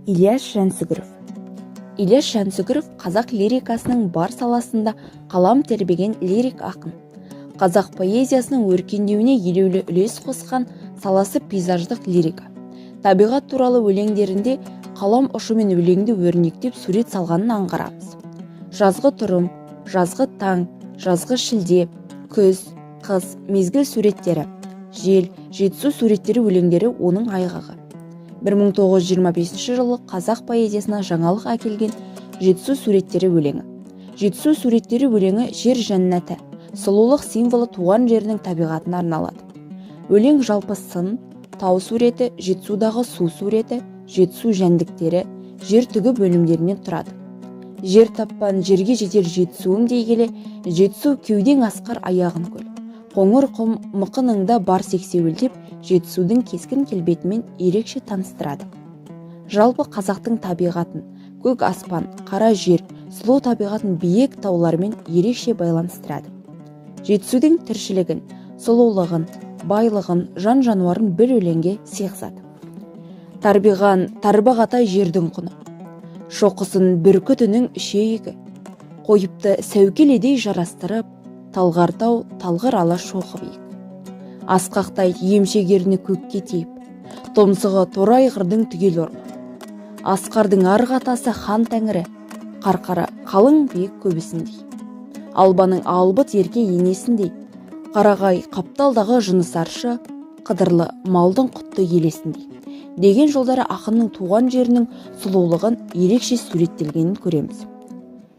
Ильяс Жансүгіров. Ильяс Жансүгіров қазақ лирикасының бар саласында қалам тербеген лирик ақын. Қазақ поэзиясының өркендеуіне елеулі үлес қосқан саласы пейзаждық лирика. Табиғат туралы өлеңдерінде қалам ұшымен өлеңді өрнектеп сурет салғанын аңғарамыз. Жазғы тұрым, жазғы таң, жазғы шілде, күз, қыс, мезгіл суреттері, жел, жетісу суреттері өлеңдері оның айғағы. 1925 жылы қазақ поэзиясына жаңалық әкелген жетісу суреттері өлеңі. Жетісу суреттері өлеңі жер жәннаты, сұлулық символы туған жерінің табиғатына арналады. Өлең жалпы сын, тау суреті, жетісудағы су суреті, жетісу жәндіктері, жер түгі бөлімдерінен тұрады. Жер таппан жерге жетер жетісуым дей келе, жетісу кеудең асқар аяғын көл. Қоңыр құм мықыныңда бар сексеуілдеп, жетісудың кескін келбетімен ерекше таныстырады. Жалпы қазақтың табиғатын, көк аспан, қара жер, сұлу табиғатын биік таулармен ерекше байланыстырады. Жетісудың тіршілігін, сұлулығын, байлығын, жан-жануарын бір өлеңге сыйғызады. Тарбиған, тарбағатай жердің құны, шоқысын бүркітінің ішегі, қойыпты сәукеледей жарастырып, талғартау, талғыр ала шоқы биік. Асқақтай емшегеріні көкке тиіп, томсығы торай ғырдың түгел орны. Асқардың арғатасы хан тәңірі, қарқара қалың биік көбісіндей. Албаның албыт ерке енесіндей, қарағай қапталдағы жынысаршы, қыдырлы малдың құтты елесіндей. Деген жолдары ақынның туған жерінің сұлулығын ерекше суреттелгенін көреміз.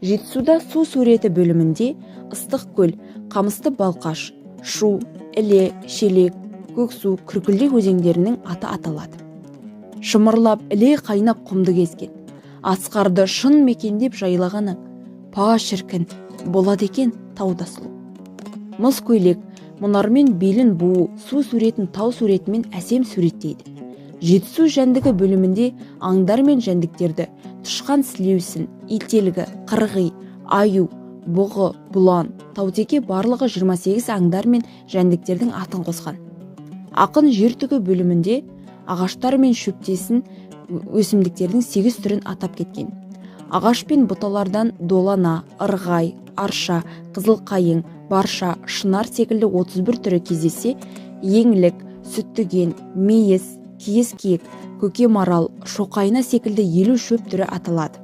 Жетісуда су суреті бөлімінде ыстық көл, қамысты балқаш, шу, іле, шелек, көксу, күркілдек өзендерінің аты аталады. Шымырлап іле қайнап құмды кезген, асқарды шын мекендеп жайлағаны, па шіркін, болады екен тауда сұлу. Мұз көйлек, мұнармен белін буы, су суретін тау суретімен әсем суреттейді. Жетісу жәндігі бөлімінде аңдар мен жәндіктерді, тышқан сілеусін, ителгі, қырғи, аю, бұғы, бұлан, таутеке барлығы 28 аңдар мен жәндіктердің атын қосқан. Ақын жер түгі бөлімінде ағаштар мен шөптесін өсімдіктердің 8 түрін атап кеткен. Ағаш пен бұталардан долана, ырғай, арша, қызылқайың, барша, шынар секілді 31 түрі кездесе, еңлік, сүттіген, мейіз, киіз-киік, көкемарал, шоқайна секілді 50 шөп түрі аталады.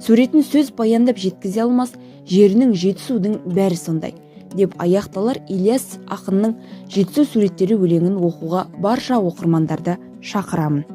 Суретін сөз баяндап жеткізе алмас, жерінің жетісудың бәрі сондай, деп аяқталар Ильяс ақынның жетісу суреттері өлеңін оқуға барша оқырмандарды шақырамын.